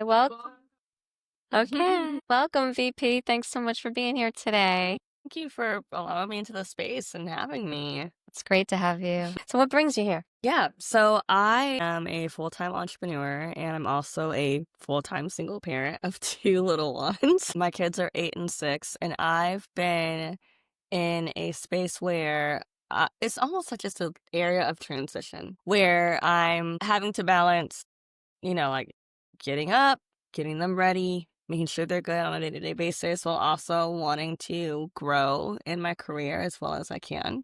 Welcome. Okay. Welcome, VP. Thanks so much for being here today. Thank you for allowing me into the space and having me. It's great to have you. So what brings you here? Yeah, so I am a full-time entrepreneur and I'm also a full-time single parent of two little ones. My kids are 8 and 6, and I've been in a space where it's almost like just an area of transition where I'm having to balance, like getting up, getting them ready, making sure they're good on a day-to-day basis while also wanting to grow in my career as well as I can.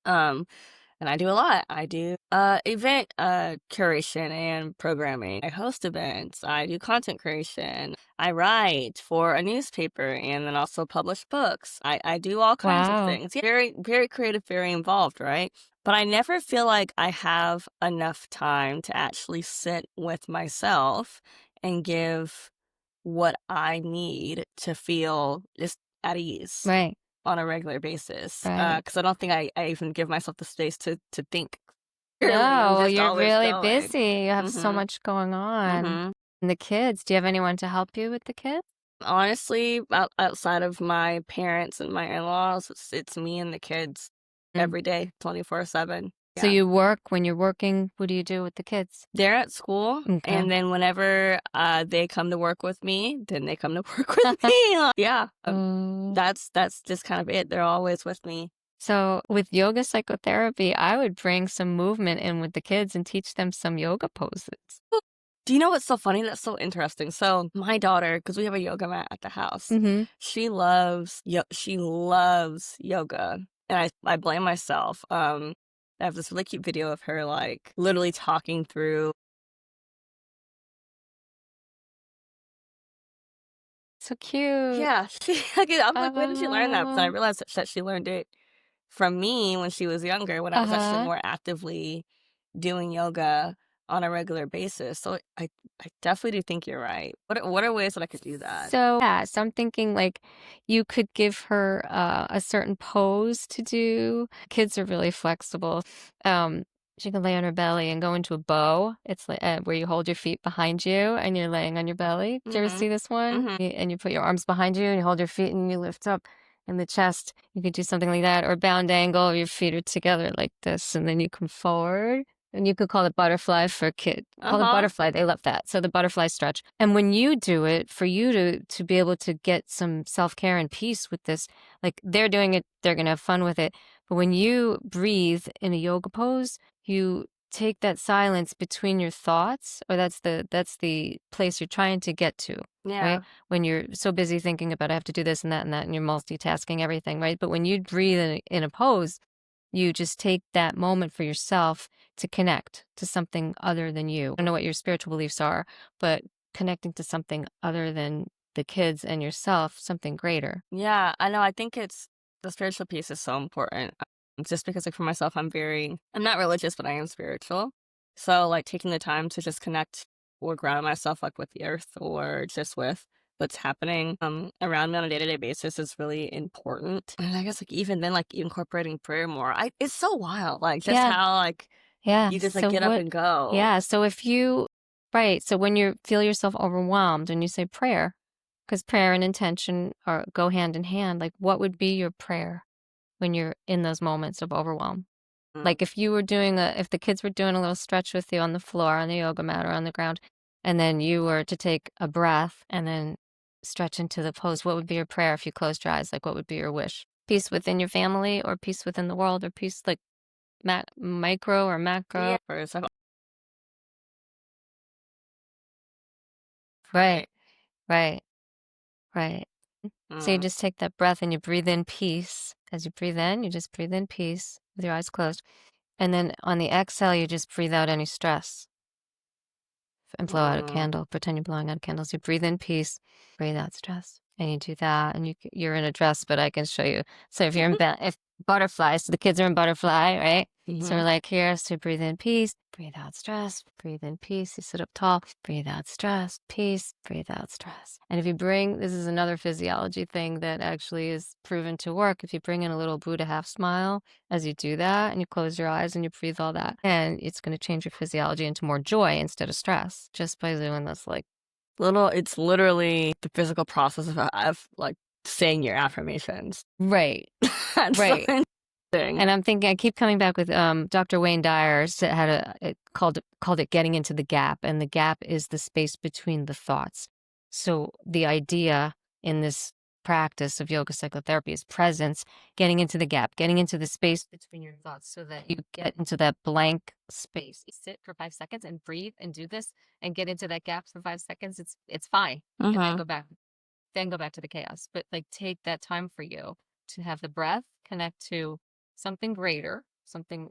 Um, and I do a lot. I do event curation and programming. I host events. I do content creation. I write for a newspaper and then also publish books. I do all kinds of Wow. things. Yeah, very, very creative, very involved, right? But I never feel like I have enough time to actually sit with myself and give what I need to feel just at ease Right. on a regular basis, Right. because I don't think I even give myself the space to think No, clearly. I'm well, just you're always really going. busy. You have so Mhm, much going on. mhm. And the kids, do you have anyone to help you with the kids? Honestly, outside of my parents and my in-laws, it's me and the kids Mm. every day, 24/7. So Yeah. you work, when you're working, what do you do with the kids? They're at school, Okay. and then whenever, they come to work with me, then they come to work with me. Yeah, Mm. that's just kind of it. They're always with me. So with yoga psychotherapy, I would bring some movement in with the kids and teach them some yoga poses. Do you know what's so funny? That's so interesting. So my daughter, because we have a yoga mat at the house, Mm-hmm. she loves yoga, and I blame myself. I have this really cute video of her like literally talking through. So cute. Yeah, I'm like, when did she learn that? But then I Oh, realized that she learned it from me when she was younger, when I was actually uh-huh. more actively doing yoga on a regular basis. So I definitely do think you're right. What are ways that I could do that? So, yeah, so I'm thinking like you could give her a certain pose to do. Kids are really flexible. Um, she can lay on her belly and go into a bow. It's like where you hold your feet behind you and you're laying on your belly. Did you ever see Mhm. this one? Mhm. And you put your arms behind you and you hold your feet and you lift up in the chest. You could do something like that, or bound angle. Your feet are together like this, and then you come forward. And you could call it butterfly for a kid. Call it Uh-huh. butterfly. They love that. So the butterfly stretch. And when you do it, for you to be able to get some self-care and peace with this, like they're doing it, they're gonna have fun with it. But when you breathe in a yoga pose, you take that silence between your thoughts, or that's the place you're trying to get to, right? Yeah. When you're so busy thinking about I have to do this and that, and you're multitasking everything, right? But when you breathe in a pose, you just take that moment for yourself to connect to something other than you. I don't know what your spiritual beliefs are, but connecting to something other than the kids and yourself, something greater. Yeah, I know. I think it's the spiritual piece is so important. Just because, like, for myself, I'm not religious, but I am spiritual. So, like, taking the time to just connect or ground myself, like, with the earth or just with what's happening around me on a day-to-day basis is really important. And I guess, like, even then, like, incorporating prayer more. It's so wild, like, just Yeah. how, like, Yeah. you just, like, So get up what, and go. yeah. So if you, right. So when you feel yourself overwhelmed and you say prayer, because prayer and intention are go hand in hand, like what would be your prayer when you're in those moments of overwhelm? Mm, Like if you were doing if the kids were doing a little stretch with you on the floor, on the yoga mat, or on the ground, and then you were to take a breath and then stretch into the pose, what would be your prayer if you closed your eyes? Like what would be your wish? Peace within your family, or peace within the world, or peace like micro or yeah, macro? first, Right, right. right, right. So you Mm, just take that breath and you breathe in peace. As you breathe in, you just breathe in peace with your eyes closed. And then on the exhale, you just breathe out any stress. And blow out a mm, candle. Pretend you're blowing out a candle. So you breathe in peace, breathe out stress. And you do that, and you're in a dress, but I can show you. So if you're in if butterflies, so the kids are in butterfly, right? So we're mhm. like here, so breathe in peace, breathe out stress, breathe in peace. You sit up tall, breathe out stress, peace, breathe out stress. And if you bring, this is another physiology thing that actually is proven to work. If you bring in a little Buddha half smile as you do that, and you close your eyes and you breathe all that, and it's going to change your physiology into more joy instead of stress just by doing this like It's literally the physical process of like saying your affirmations. Right. That's Right. so interesting. And I'm thinking, I keep coming back with Dr. Wayne Dyer had called it getting into the gap, and the gap is the space between the thoughts. So the idea in this practice of yoga psychotherapy is presence, getting into the gap, getting into the space between your thoughts, so that you get into that blank space. You sit for 5 seconds and breathe and do this, and get into that gap for 5 seconds. It's fine, and then go back to the chaos. But like, take that time for you to have the breath connect to something greater, something,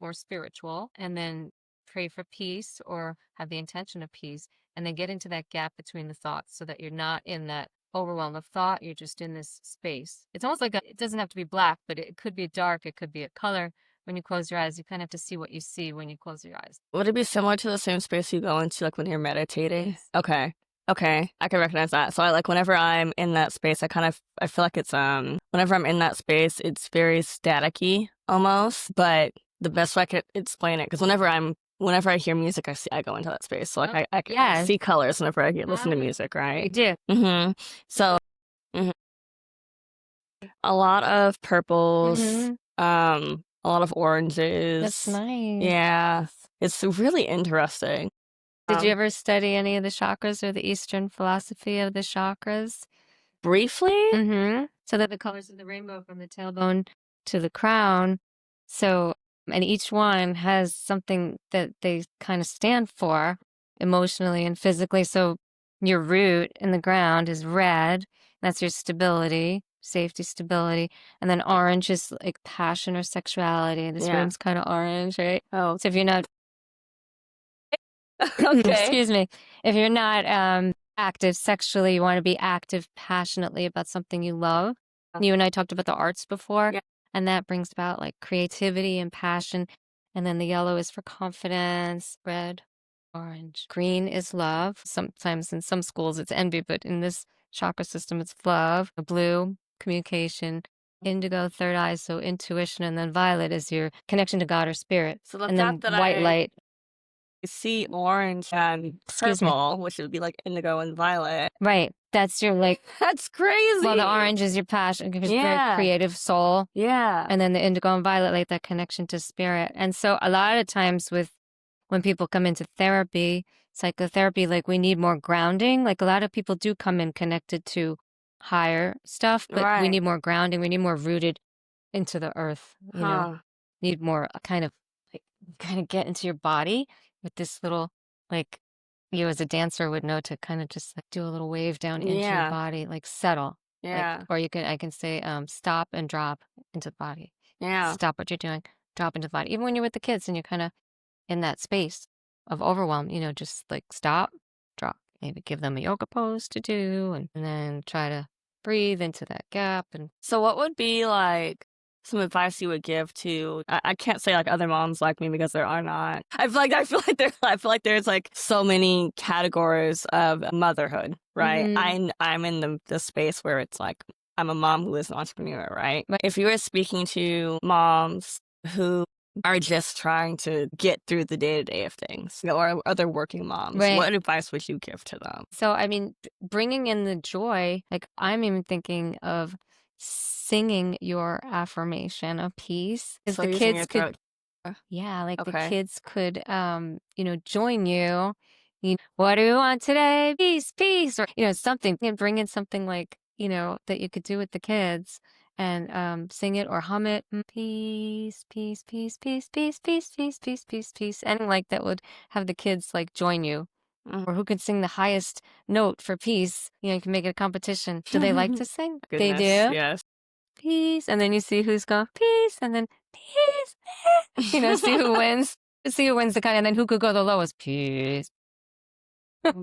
more spiritual, and then pray for peace or have the intention of peace, and then get into that gap between the thoughts so that you're not in that overwhelm of thought. You're just in this space. It's almost like it doesn't have to be black, but it could be dark. It could be a color. When you close your eyes, you kind of have to see what you see when you close your eyes. Would it be similar to the same space you go into like when you're meditating? Yes. Okay. Okay, I can recognize that. So I like whenever I'm in that space, I feel like it's whenever I'm in that space, it's very staticky almost. But the best way I could explain it, because whenever I hear music, I go into that space. So like I Yes. see colors whenever I listen to music, You right? do. So a lot of purples, a lot of oranges. That's nice. Yeah, it's really interesting. Did you ever study any of the chakras or the Eastern philosophy of the chakras? Briefly? So that the colors of the rainbow from the tailbone to the crown. So, and each one has something that they kind of stand for emotionally and physically. So your root in the ground is red. That's your stability, safety, stability. And then orange is like passion or sexuality. This room's kind of orange, right? Oh, So if you're not okay. excuse me, if you're not active sexually, you want to be active passionately about something you love. You and I talked about the arts before, and that brings about like creativity and passion. And then the yellow is for confidence, red, orange. Green is love. Sometimes in some schools it's envy, but in this chakra system it's love. Blue, communication. Indigo, third eye, so intuition. And then violet is your connection to God or spirit. So the And then fact that white light. see orange and purple, which would be like indigo and violet. Right. That's your like. That's crazy. Well, the orange is your passion, because it's very creative soul. Yeah. And then the indigo and violet, like that connection to spirit. And so a lot of times when people come into therapy, psychotherapy, like we need more grounding. Like a lot of people do come in connected to higher stuff, but we need more grounding. We need more rooted into the earth, need more kind of get into your body with this little, like, you as a dancer would know to kind of just like do a little wave down into your body, like settle. Like, or I can say, stop and drop into the body. Stop what you're doing, drop into the body. Even when you're with the kids and you're kind of in that space of overwhelm, just like stop, drop, maybe give them a yoga pose to do, and then try to breathe into that gap. And so what would be like some advice you would give to, I can't say like other moms like me, because there are not. I feel like there's like so many categories of motherhood, right? I'm in the space where it's like I'm a mom who is an entrepreneur, right? If you were speaking to moms who are just trying to get through the day-to-day of things, or other working moms, what advice would you give to them? So, I mean, bringing in the joy, like I'm even thinking of singing your affirmation of peace. So the using kids your could, throat. the kids could, join you. What do you want today? Peace, peace, or, something, and bring in something like, that you could do with the kids, and sing it or hum it. Peace, peace, peace, peace, peace, peace, peace, peace, peace, peace. And like that would have the kids like join you. Or who can sing the highest note for peace. You can make it a competition. Do they like to sing? They do? Yes. Peace. And then you see who's going, peace. And then peace. See who wins. See who wins the kind. And then who could go the lowest? Peace.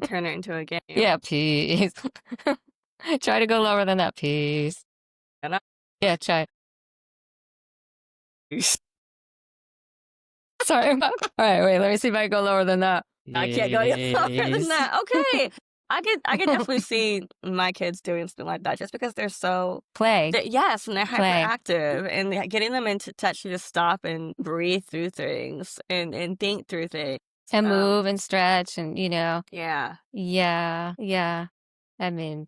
Turn it into a game. Yeah, peace. Try to go lower than that. Peace. Yeah, try. Sorry. All right, wait. Let me see if I can go lower than that. I can't go lower than that. Okay. I could definitely see my kids doing something like that, just because they're so yes, and they're hyperactive, and getting them into touch to just stop and breathe through things and think through things. And move and stretch and, Yeah. yeah. I mean,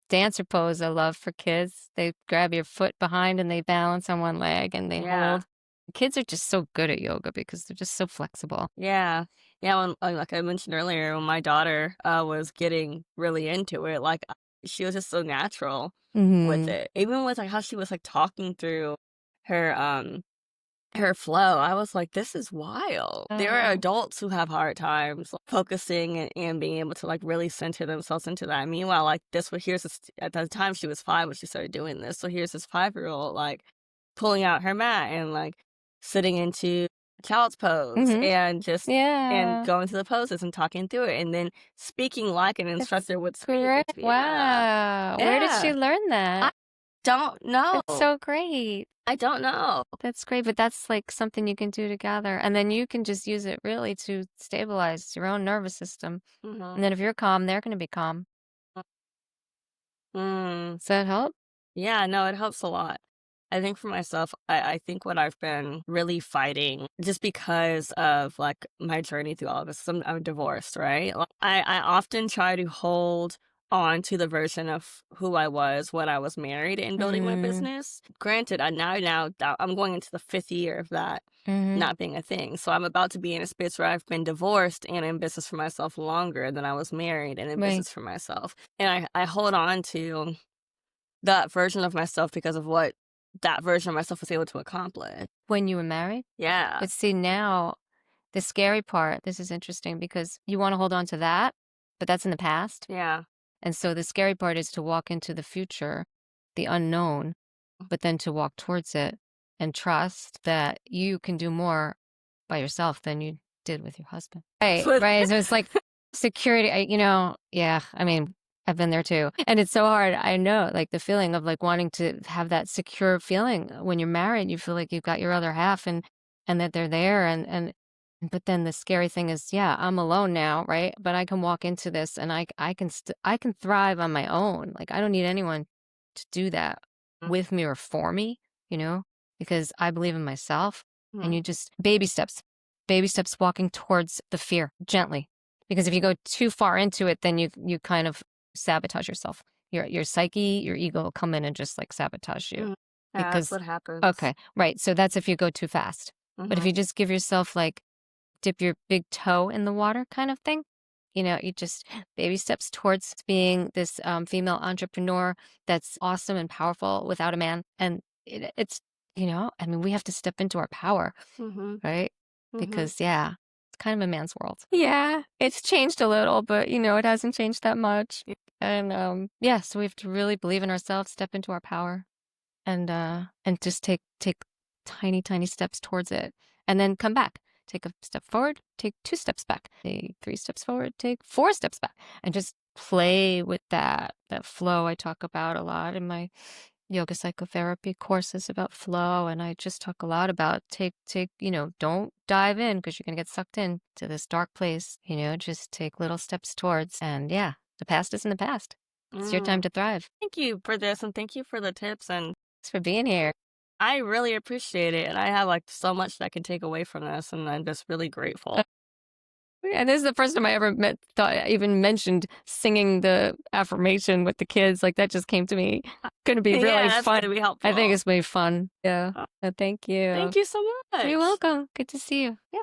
dancer pose I love for kids. They grab your foot behind and they balance on one leg and they Yeah. hold. Kids are just so good at yoga because they're just so flexible. Yeah. Yeah, when like I mentioned earlier, when my daughter, was getting really into it, like, she was just so natural with Mhm. it. Even with, like, how she was, like, talking through her, her flow, I was like, "This is wild." There are Oh. adults who have hard times like, focusing and being able to, like, really center themselves into that. Meanwhile, like, here's this at the time, she was 5 when she started doing this, so here's this five-year-old, like, pulling out her mat and, like, sitting into child's pose Mhm. and Yeah. going through the poses and talking through it, and then speaking like an That's instructor would speak. great. Yeah. Wow. Where did she Yeah. learn I that? don't know. It's so great. I don't know. That's great, but that's like something you can do together. And then you can just use it really to stabilize your own nervous system. Mhm. And then if you're calm, they're going to be calm. Mm. Does that help? Yeah, no, it helps a lot. I think for myself, I think what I've been really fighting just because of like my journey through all of this, I'm divorced, right? Like, I often try to hold on to the version of who I was when I was married and building my Mm, business. Granted, now that I'm going into the 5th year of that hmm. not being a thing. So I'm about to be in a space where I've been divorced and in business for myself longer than I was married and in Right. business for myself. And I hold on to that version of myself because of what that version of myself was able to accomplish. When you were married? Yeah. But see, now the scary part, this is interesting because you want to hold on to that, but that's in the past. Yeah. And so the scary part is to walk into the future, the unknown, but then to walk towards it and trust that you can do more by yourself than you did with your husband. Right, So right. So it's like security, yeah, I mean, I've been there too. And it's so hard. I know, like the feeling of like wanting to have that secure feeling when you're married, you feel like you've got your other half and that they're there but then the scary thing is, yeah, I'm alone now, right? But I can walk into this and I can thrive on my own. Like I don't need anyone to do that with me or for me, you know, because I believe in myself. And Mhm. you just baby steps walking towards the fear gently. Because if you go too far into it, then you kind of sabotage yourself. Your psyche, your ego will come in and just like sabotage you. Mhm. Yeah, that's Because what happens. okay, right. So that's if you go too fast. But if Mhm. you just give yourself like dip your big toe in the water kind of thing. You just baby steps towards being this female entrepreneur that's awesome and powerful without a man. And it's, I mean, we have to step into our power, Mhm. right? Mhm. Because, yeah, it's kind of a man's world. Yeah, it's changed a little, but, it hasn't changed that much. And yeah, so we have to really believe in ourselves, step into our power and just take tiny tiny steps towards it and then come back, take a step forward, take 2 steps back, take 3 steps forward, take 4 steps back, and just play with that flow I talk about a lot in my yoga psychotherapy courses about flow. And I just talk a lot about don't dive in because you're going to get sucked in to this dark place. Just take little steps towards. And yeah, the past is in the past. It's your time Mm. to thrive. Thank you for this and thank you for the tips and Thanks for being here. I really appreciate it and I have like so much that I can take away from this and I'm just really grateful. And this is the first time I ever thought I even mentioned singing the affirmation with the kids. Like that just came to me. Going to be Yeah, really that's fun. gonna be I think helpful. it's going to be fun. Yeah. Thank you. Thank you so You're much. welcome. Good to see you. Yeah.